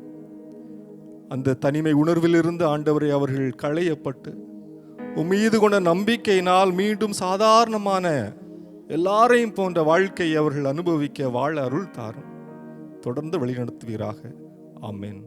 அந்த தனிமை உணர்விலிருந்து ஆண்டவரை அவர்கள் களையப்பட்டு உம்மீது கொண்ட நம்பிக்கையினால் மீண்டும் சாதாரணமான எல்லாரையும் போன்ற வாழ்க்கையை அவர்கள் அனுபவிக்க வாழ அருள் தாரும். தொடர்ந்து வழிநடத்துவீராக. ஆமென்.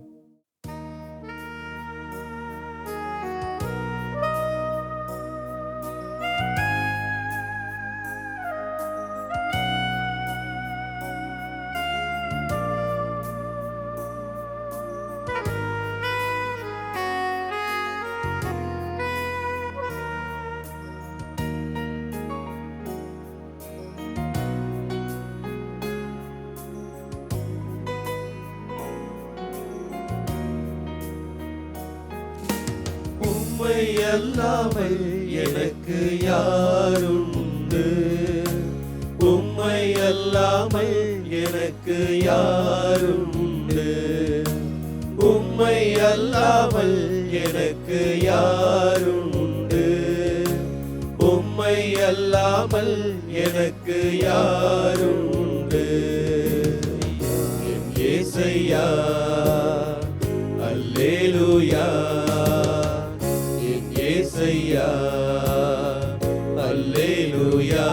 உம்மை அல்லாமல் எனக்கு யாரும் உண்டு, உம்மை அல்லாமல் எனக்கு யாரும் உண்டு, உம்மை அல்லாமல் எனக்கு யாரும் உண்டு, உம்மை அல்லாமல் எனக்கு யாரும் உண்டு. என் இயேசையா அல்லேலூயா, இயேசையா அல்லேலூயா,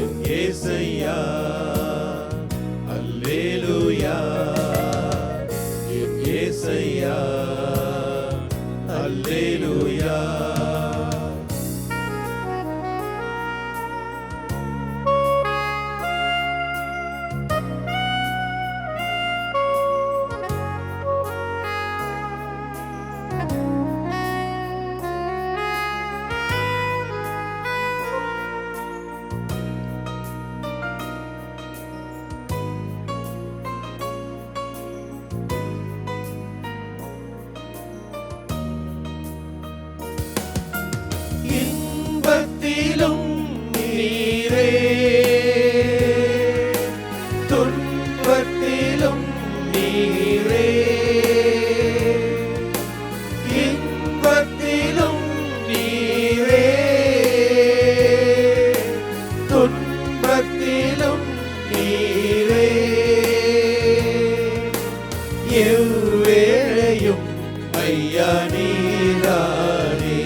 என் இயேசையா அல்லேலூயா, என் இயேசையா அல்லேலூயா. இன்பத்திலும் நீரே, துன்பத்திலும் நீரே, இன்பத்திலும் நீரே, துன்பத்திலும் நீரே, எவ்வேளையும் ஐயா நீரானே,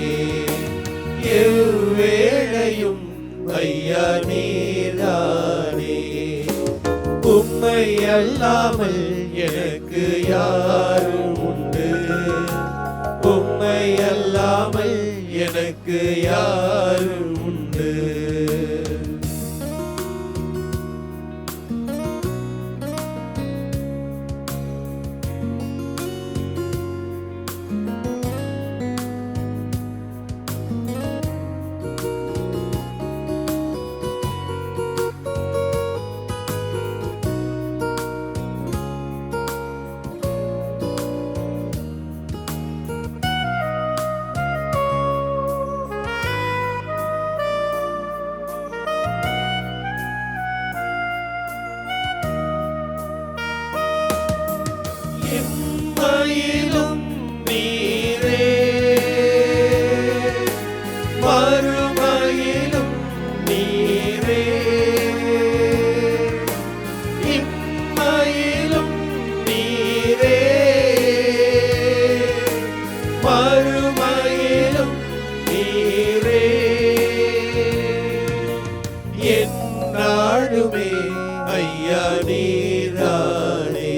எவ்வேளையும் ஐயா நீரானே. உம்மை அல்லாமல் எனக்கு யாரும் உண்டு, உம்மை அல்லாமல் எனக்கு யாரும் உண்டு. இம்மையிலும் நீரே, மறுமையிலும் நீரே, இம்மையிலும் நீரே, மறுமையிலும் நீரே, எந்நாளுமே ஐயா நீரானே,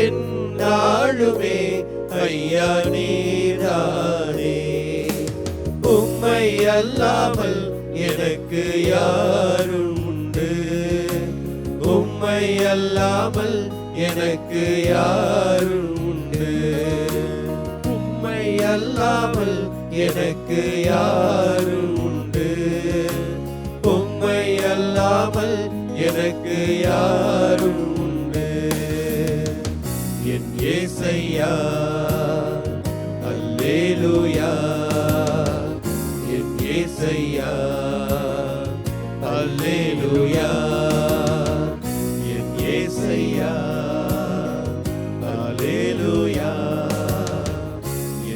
எந்நாளுமே ஐயா நீரானே. உம்மை அல்லாமல் எனக்கு யாரும் உண்டு, உம்மை அல்லாமல் எனக்கு யாரும் உண்டு, உம்மை அல்லாமல் எனக்கு யாரும் உண்டு, உம்மை அல்லாமல் எனக்கு யாரும் உண்டு. என் இயேசையா அல்லேலூயா, என் இயேசையா அல்லேலூயா, என் இயேசையா அல்லேலூயா,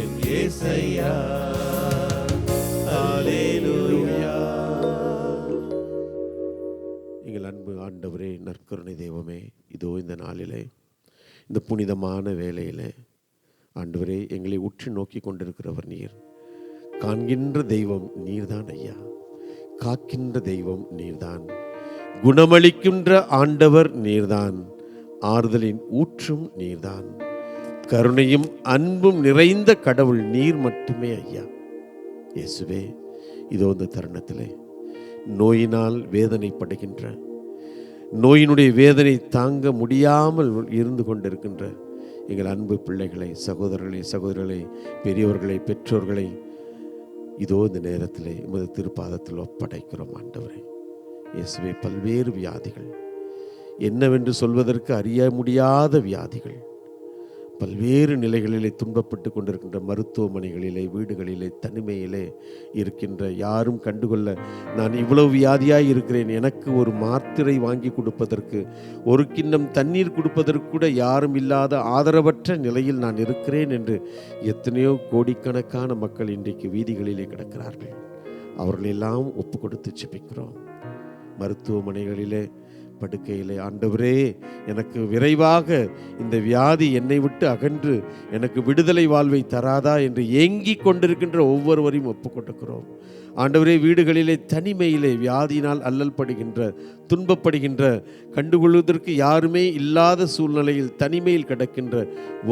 என் இயேசையா அல்லேலூயா. ஆண்டவரே, நற்கருணை தெய்வமே, இதோ இந்த நாளிலே, இந்த புனிதமான வேளையிலே ஆண்டவரே, எங்களை உற்று நோக்கி கொண்டிருக்கிறவர் நீர். காண்கின்ற தெய்வம் நீர்தான் ஐயா, காக்கின்ற தெய்வம் நீர்தான், குணமளிக்கின்ற ஆண்டவர் நீர்தான், ஆறுதலின் ஊற்றும் நீர்தான், கருணையும் அன்பும் நிறைந்த கடவுள் நீர் மட்டுமே ஐயா. இயேசுவே, இதோ இந்த தருணத்திலே நோயினால் வேதனைப்படுகின்ற, நோயினுடைய வேதனை தாங்க முடியாமல் இருந்து கொண்டிருக்கின்ற எங்கள் அன்பு பிள்ளைகளை, சகோதரர்களை, பெரியவர்களை, பெற்றோர்களை இதோ இந்த நேரத்திலே உமது திருப்பாதத்தில் ஒப்படைக்கிறோம் ஆண்டவரே. இயேசுவே, பல்வேறு வியாதிகள், என்னவென்று சொல்வதற்கு அறிய முடியாத வியாதிகள், பல்வேறு நிலைகளிலே துன்பப்பட்டு கொண்டிருக்கின்ற மருத்துவமனைகளிலே, வீடுகளிலே, தனிமையிலே இருக்கின்ற, யாரும் கண்டுகொள்ள நான் இவ்வளவு வியாதியாய் இருக்கிறேன், எனக்கு ஒரு மாத்திரை வாங்கி கொடுப்பதற்கு, ஒரு கிண்ணம் தண்ணீர் கொடுப்பதற்கு கூட யாரும் இல்லாத ஆதரவற்ற நிலையில் நான் இருக்கிறேன் என்று எத்தனையோ கோடிக்கணக்கான மக்கள் இன்றைக்கு வீதிகளிலே கிடக்கிறார்கள். அவர்களெல்லாம் ஒப்பு கொடுத்து ஜெபிக்கிறோம். மருத்துவமனைகளிலே படுக்கையிலே, ஆண்டவரே, எனக்கு விரைவாக இந்த வியாதி என்னை விட்டு அகன்று எனக்கு விடுதலை வாழ்வை தராதா என்று ஏங்கிக் கொண்டிருக்கின்ற ஒவ்வொருவரையும் ஒப்பு கொடுக்கிறோம். ஆண்டவரே, வீடுகளிலே தனிமையிலே வியாதியினால் அல்லல் படுகின்ற, துன்பப்படுகின்ற, கண்டுகொள்வதற்கு யாருமே இல்லாத சூழ்நிலையில் தனிமையில் கிடக்கின்ற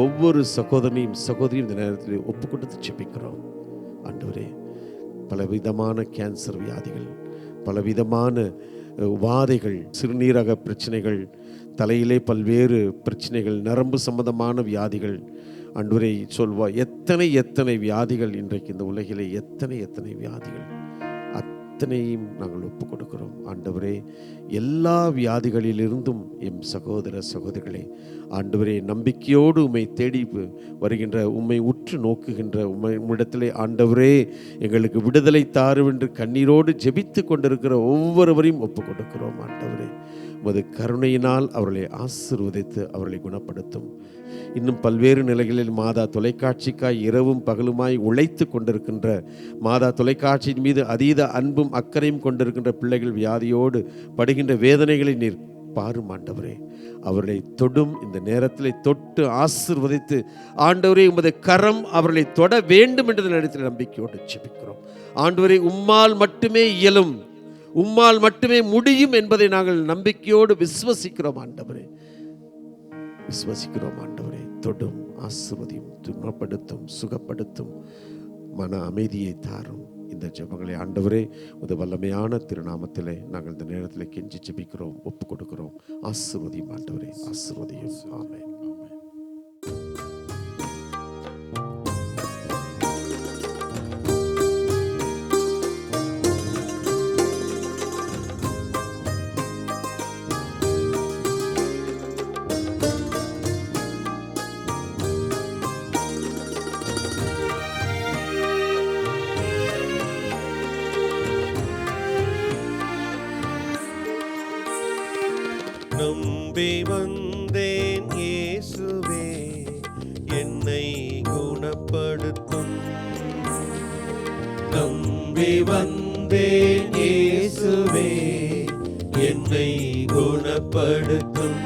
ஒவ்வொரு சகோதரியும் இந்த நேரத்தில் ஒப்பு கொடுத்து ஜெபிக்கிறோம். ஆண்டவரே, பலவிதமான கேன்சர் வியாதிகள், பலவிதமான வாதைகள், சிறுநீரக பிரச்சனைகள், தலையிலே பல்வேறு பிரச்சனைகள், நரம்பு சம்பந்தமான வியாதிகள், ஆண்டவரே சொல்வா எத்தனை வியாதிகள் இன்றைக்கு இந்த உலகிலே, எத்தனை வியாதிகள், அத்தனையும் நாங்கள் ஒப்பு கொடுக்கிறோம். ஆண்டவரே, எல்லா வியாதிகளிலிருந்தும் எம் சகோதர சகோதரிகளே, ஆண்டவரே, நம்பிக்கையோடு உம்மை தேடி வருகின்ற, உம்மை உற்று நோக்குகின்ற உம்மிடத்திலே ஆண்டவரே எங்களுக்கு விடுதலை தாரும் என்று கண்ணீரோடு ஜெபித்து கொண்டிருக்கிற ஒவ்வொருவரையும் ஒப்பு கொடுக்கிறோம். ஆண்டவரே, உமது கருணையினால் அவர்களை ஆசீர்வதித்து அவர்களை குணப்படுத்தும். இன்னும் பல்வேறு நிலைகளில் மாதா தொலைக்காட்சிக்காய் இரவும் பகலுமாய் உழைத்து கொண்டிருக்கின்ற, மாதா தொலைக்காட்சியின் மீது அதீத அன்பும் அக்கறையும் கொண்டிருக்கின்ற பிள்ளைகள் வியாதியோடு படுகின்ற வேதனைகளை நீர் பாரும் ஆண்டவரே. அவர்களை தொடும் இந்த நேரத்தில் தொட்டு ஆசீர்வதித்து, ஆண்டவரே, உமது கரம் அவர்களை தொட வேண்டும் என்ற நேரத்தில் நம்பிக்கையோடு ஜெபிக்கிறோம். ஆண்டவரே, உம்மால் மட்டுமே இயலும், உம்மால் மட்டுமே முடியும் என்பதை நாங்கள் நம்பிக்கையோடு விசுவசிக்கிறோம் ஆண்டவரே. ஆண்டவரே, தொடும், ஆசீர்வதியும், துன்பப்படுத்தும், சுகப்படுத்தும், மன அமைதியை தாரும். இந்த ஜெபங்களை ஆண்டவரே உமது வல்லமையான திருநாமத்திலே நாங்கள் இந்த நேரத்தில் கெஞ்சி ஜெபிக்கிறோம், ஒப்பு கொடுக்கிறோம். ஆசீர்வதியும் ஆண்டவரே, ஆசீர்வதியும். ஆமென். நம்பி வந்தேன் இயேசுவே, என்னை குணப்படுத்தும். நம்பி வந்தேன் இயேசுவே, என்னை குணப்படுத்தும்.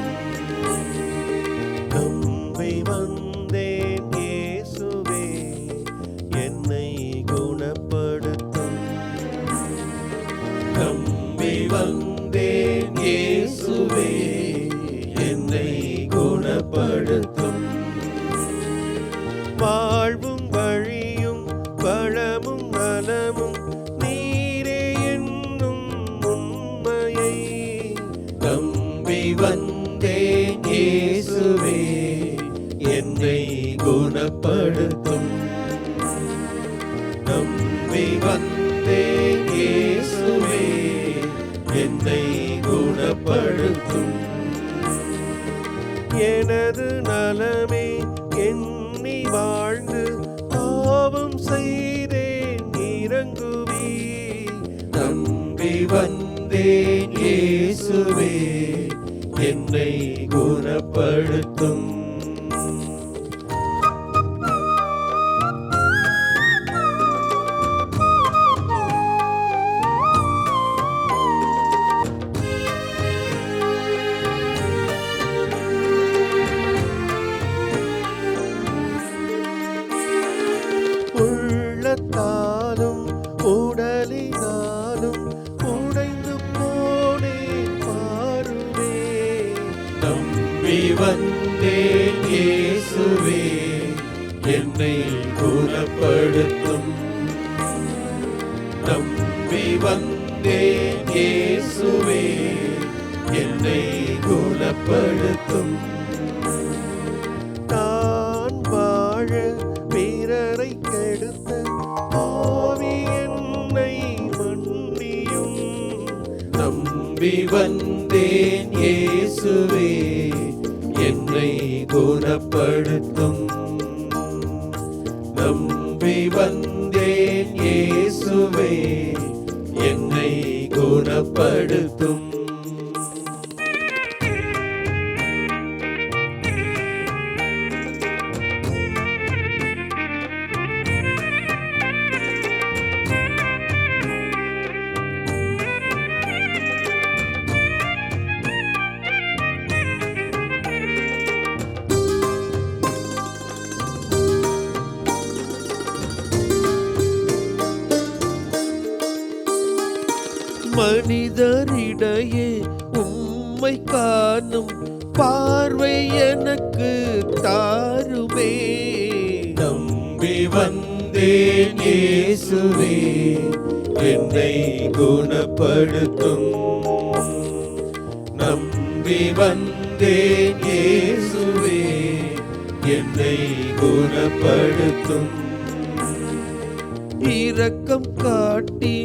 நம்பி வந்தேன் இயேசுவே, என்னை குணப்படுத்தும். நம்பி வந்தேன் இயேசுவே, என்னை குணப்படுத்தும். வாழ்வும் வழியும் வளமும் நலமும் நீரே என்னும் உண்மையை நம்பி வந்தேன் இயேசுவே, என்னை குணப்படுத்தும். நம்பி வந்தேன் இயேசுவே, என்னை குணப்படுத்தும். எனது நலமே எண்ணி வாழ்ந்து பாவம் செய்தேன் இறங்குவி. நம்பி வந்தேன் இயேசுவே, என்னை குணப்படுத்தும். குணப்படுத்தும். நம்பி வந்தேன் இயேசுவே என்னை குணப்படுத்தும். நான் வாழ பிறரை கெடுத்த ஆவி என்னை மன்னியும். நம்பி வந்தேன் இயேசுவே என்னை குணப்படுத்தும். நம்பி வந்தேன் இயேசுவே என்னை குணப்படுத்தும். மனிதரிடையே உம்மை காணும் பார்வை எனக்கு தாருமே. நம்பி வந்தேன் இயேசுவே என்னை குணப்படுத்தும். நம்பி வந்தேன் இயேசுவே என்னை குணப்படுத்தும். இரக்கம் காட்டி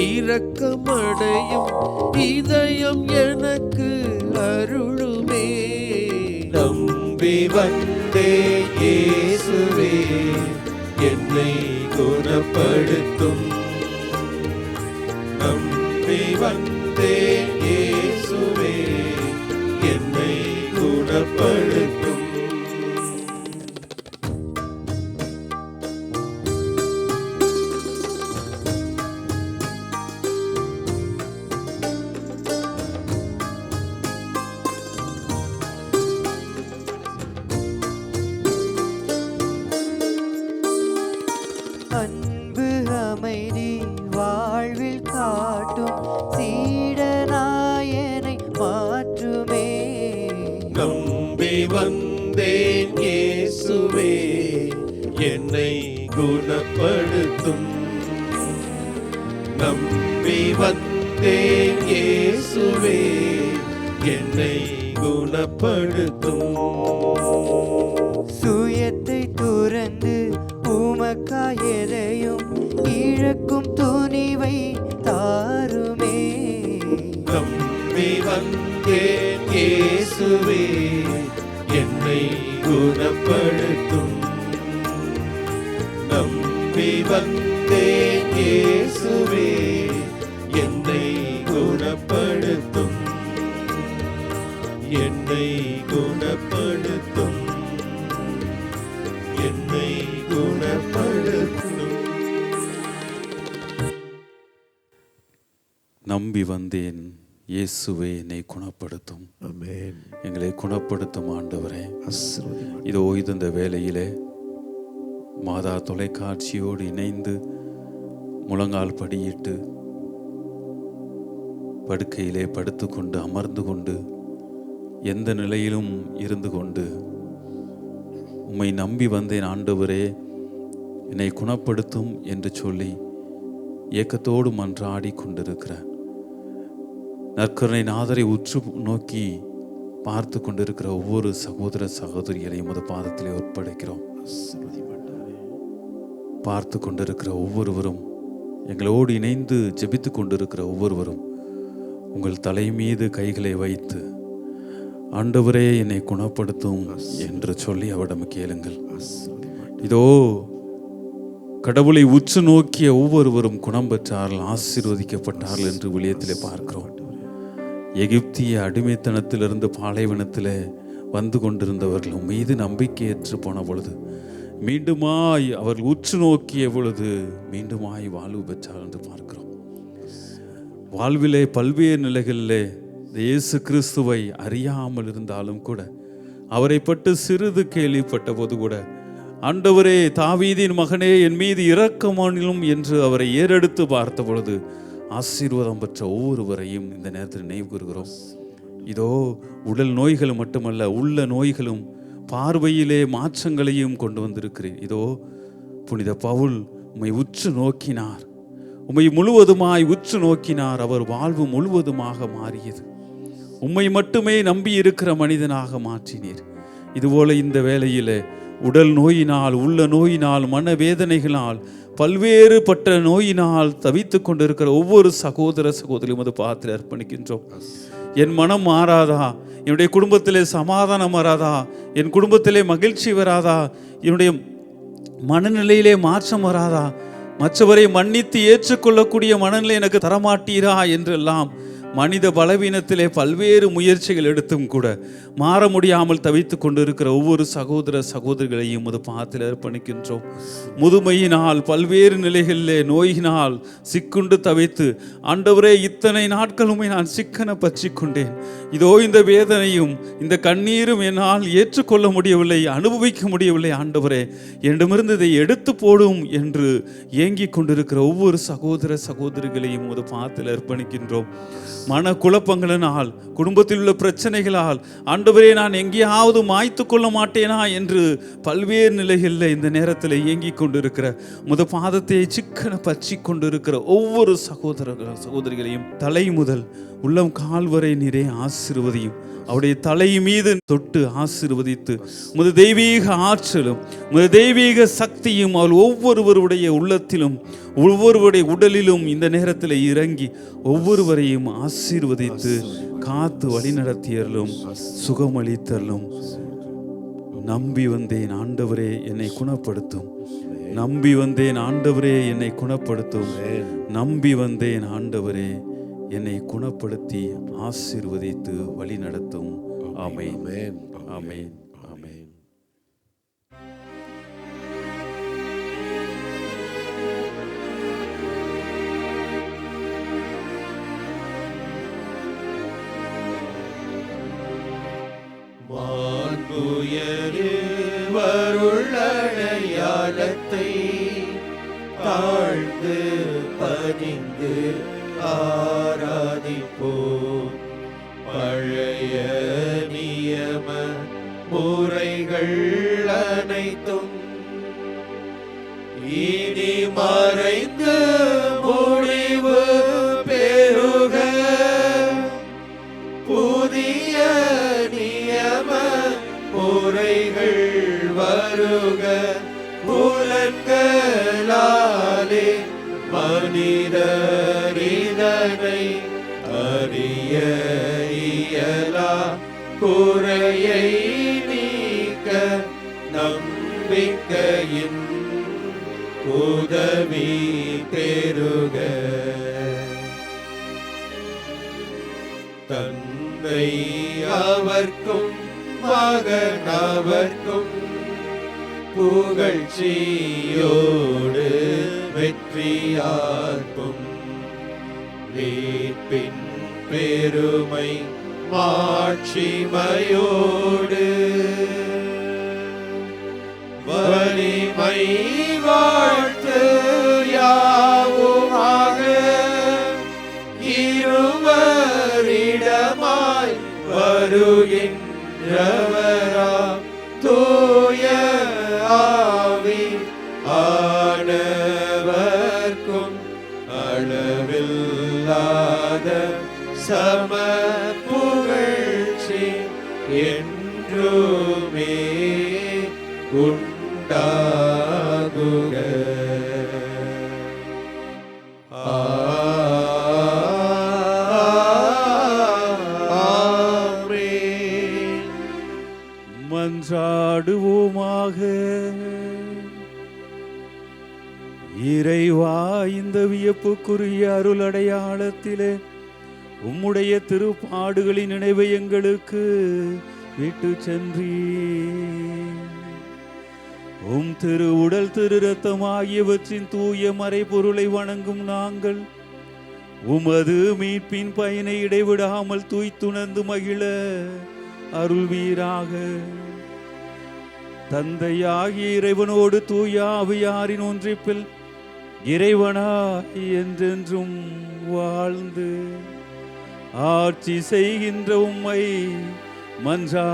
இரக்கமடையும் இதயம் எனக்கு அருளுமே. நம்பி வந்தேன் இயேசுவே என்னை குணப்படுத்தும். நம்பி வந்தேன் இயேசுவே என்னை குணப்படுத்தும். அன்பு அமைதி வாழ்வில் காட்டும் சீடனாயனை மாற்றுமே. நம்பி வந்தேன் இயேசுவே என்னை குணப்படுத்தும். நம்பி வந்தேன் இயேசுவே என்னை குணப்படுத்தும். சுயத்தை துறந்து உமக்காய் எதையும் இழக்கும் துணிவை தாருமே. நம்பி வந்தேன் இயேசுவே என்னை குணப்படுத்தும். நம்பி வந்தேன் இயேசுவே என்னை குணப்படுத்தும். என்னை குணப்படுத்தும். என்னை குணப்படுத்தும். நம்பி வந்தேன் இயேசுவே என்னை குணப்படுத்தும். ஆமென். எங்களை குணப்படுத்தும் ஆண்டவரே. ஆசீர்வதியும். இதோ இந்த வேளையிலே மாதா தொலைக்காட்சியோடு இணைந்து முழங்கால் படியிட்டு படுக்கையிலே படுத்துக்கொண்டு அமர்ந்து கொண்டு எந்த நிலையிலும் இருந்து கொண்டு உம்மை நம்பி வந்தேன் ஆண்டவரே என்னை குணப்படுத்தும் என்று சொல்லி ஏக்கத்தோடு மன்றாடி கொண்டிருக்கிற நற்கருணை நாதரை உற்று நோக்கி பார்த்து கொண்டிருக்கிற ஒவ்வொரு சகோதர சகோதரிகளையும் உமது பாதத்திலே ஒப்படைக்கிறோம். பார்த்து கொண்டிருக்கிற ஒவ்வொருவரும், எங்களோடு இணைந்து ஜெபித்து கொண்டிருக்கிற ஒவ்வொருவரும் உங்கள் தலை மீது கைகளை வைத்து ஆண்டவரே என்னை குணப்படுத்தும் என்று சொல்லி அவரிடம் கேளுங்கள். இதோ கடவுளை உற்று நோக்கிய ஒவ்வொருவரும் குணம் பெற்றார்கள், ஆசீர்வதிக்கப்பட்டார்கள் என்று விளியத்திலே பார்க்கிறோம். எகிப்திய அடிமைத்தனத்திலிருந்து பாலைவனத்தில் வந்து கொண்டிருந்தவர்கள் மீது நம்பிக்கையற்று போன பொழுது மீண்டுமாய் அவர்கள் உற்று நோக்கிய பொழுது மீண்டுமாய் வாழ்வு பெற்றார் என்று பார்க்கிறோம். வாழ்விலே பல்வேறு நிலைகளிலே இயேசு கிறிஸ்துவை அறியாமல் இருந்தாலும் கூட, அவரை பற்றி சிறிது கேள்விப்பட்ட போது கூட, ஆண்டவரே தாவீதின் மகனே என் மீது இரக்கமானிலும் என்று அவரை ஏறெடுத்து பார்த்த பொழுது ஆசீர்வாதம் பெற்ற ஒவ்வொருவரையும் இந்த நேரத்தில் நினைவு கூறுகிறோம். இதோ உடல் நோய்கள் மட்டுமல்ல, உள்ள நோய்களும் பார்வையிலே மாற்றங்களையும் கொண்டு வந்திருக்கிறேன். இதோ புனித பவுல் உம்மை உற்று நோக்கினார், உம்மை முழுவதுமாய் உற்று நோக்கினார். அவர் வாழ்வு முழுவதுமாக மாறியது. உம்மை மட்டுமே நம்பி இருக்கிற மனிதனாக மாற்றினீர். இதுபோல இந்த வேளையில் உடல் நோயினால், உள்ள நோயினால், மனவேதனைகளால், பல்வேறுபட்ட நோயினால் தவித்து கொண்டிருக்கிற ஒவ்வொரு சகோதர சகோதரியும் அது பாத்திர அர்ப்பணிக்கின்றோம். என் மனம் மாறாதா? என்னுடைய குடும்பத்திலே சமாதானம் வராதா? என் குடும்பத்திலே மகிழ்ச்சி வராதா? என்னுடைய மனநிலையிலே மாற்றம் வராதா? மற்றவரை மன்னித்து ஏற்றுக்கொள்ளக்கூடிய மனநிலை எனக்கு தரமாட்டீரா என்றெல்லாம் மனித பலவீனத்திலே பல்வேறு முயற்சிகள் எடுத்தும் கூட மாற முடியாமல் தவித்து கொண்டிருக்கிற ஒவ்வொரு சகோதர சகோதரிகளையும் அது பாத்தில் அர்ப்பணிக்கின்றோம். முதுமையினால், பல்வேறு நிலைகளிலே நோயினால் சிக்குண்டு தவித்து, ஆண்டவரே இத்தனை நாட்களுமே நான் சிக்கன பற்றி கொண்டேன், இதோ இந்த வேதனையும் இந்த கண்ணீரும் என்னால் ஏற்றுக்கொள்ள முடியவில்லை, அனுபவிக்க முடியவில்லை, ஆண்டவரே என்னிடமிருந்து இதை எடுத்து போடும் என்று ஏங்கிக் கொண்டிருக்கிற ஒவ்வொரு சகோதர சகோதரிகளையும் அது பாத்தில் அர்ப்பணிக்கின்றோம். மன குழப்பங்களினால், குடும்பத்தில் உள்ள பிரச்சனைகளால், ஆண்டவரே நான் எங்கேயாவது மாய்த்து கொள்ள மாட்டேனா என்று பல்வேறு நிலைகளில் இந்த நேரத்தில் இயங்கிக் கொண்டிருக்கிற பாதத்தை சிக்கன பற்றி கொண்டிருக்கிற ஒவ்வொரு சகோதரிகளையும் தலை முதல் உள்ளம் கால் வரை நீரே ஆசீர்வதியும். அவருடைய தலை மீது தொட்டு ஆசீர்வதித்து உமது தெய்வீக ஆற்றலும் உமது தெய்வீக சக்தியும் அவள் ஒவ்வொருவருடைய உள்ளத்திலும் ஒவ்வொருவருடைய உடலிலும் இந்த நேரத்தில் இறங்கி ஒவ்வொருவரையும் ஆசீர்வதித்து காத்து வழிநடத்தியர்களும் சுகமளித்தலும். நம்பி வந்தேன் ஆண்டவரே என்னை குணப்படுத்தும், நம்பி வந்தேன் ஆண்டவரே என்னை குணப்படுத்தும், நம்பி வந்தேன் ஆண்டவரே என்னை குணப்படுத்தி ஆசீர்வதித்து வழி நடத்தும். ஆமென், ஆமென், ஆமென். வருள்ளடையாளத்தை தாழ்ந்து பணிந்து ஆராதிப்போம். பழைய நியம முறைகள் அனைத்தும் இனி மறைந்து முடிவு பெறுக. புதிய நியம முறைகள் வருக. புலன்களாலே மனிதரிதனை அறிய இயலா. குறையை நீக்க நம்பிக்கையின் உதவி பெறுக. தந்தை அவர்க்கும் மகன் அவர்க்கும் புகழ்ச்சியோடு வெற்றியார்க்கும் மீட்பின் பெருமை மாட்சிமையோடு வலிமை வாழ்த்து யாவுமாக இருவரிடமாய் வருகின்றவரா தூய ஆவி ஆனவர்க்கும் அளவில்லாத சம புகழ்ச்சி என்றுமே உண்டாகுக. ஆமென். மன்றாடுவோமாக. இறைவா, இந்த வியப்புக்குரிய அருள் அடையாளத்திலே உம்முடைய திருப்பாடுகளின் நினைவை எங்களுக்கு விட்டு சென்றீர். உம் திரு உடல் திரு ரத்தம் ஆகியவற்றின் தூய மறைபொருளை வணங்கும் நாங்கள் உமது மீட்பின் பயனை இடைவிடாமல் தூய்த்துணர்ந்து மகிழ அருள்வீராக. தந்தையாகிய இறைவனோடு தூய ஆவியாரின் ஒன்றிப்பில் இறைவனாய் என்றென்றும் வாழ்ந்து ஆட்சி செய்கின்ற உம்மை மன்றாடுகின்றோம்.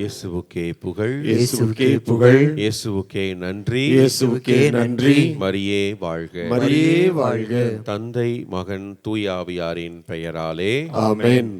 இயேசுவுக்கே புகழ், இயேசுவுக்கே புகழ், இயேசுவுக்கே நன்றி, இயேசுவுக்கே நன்றி. மரியே வாழ்க, மரியே வாழ்க. தந்தை மகன் தூய ஆவியாரின் பெயராலே ஆமென்.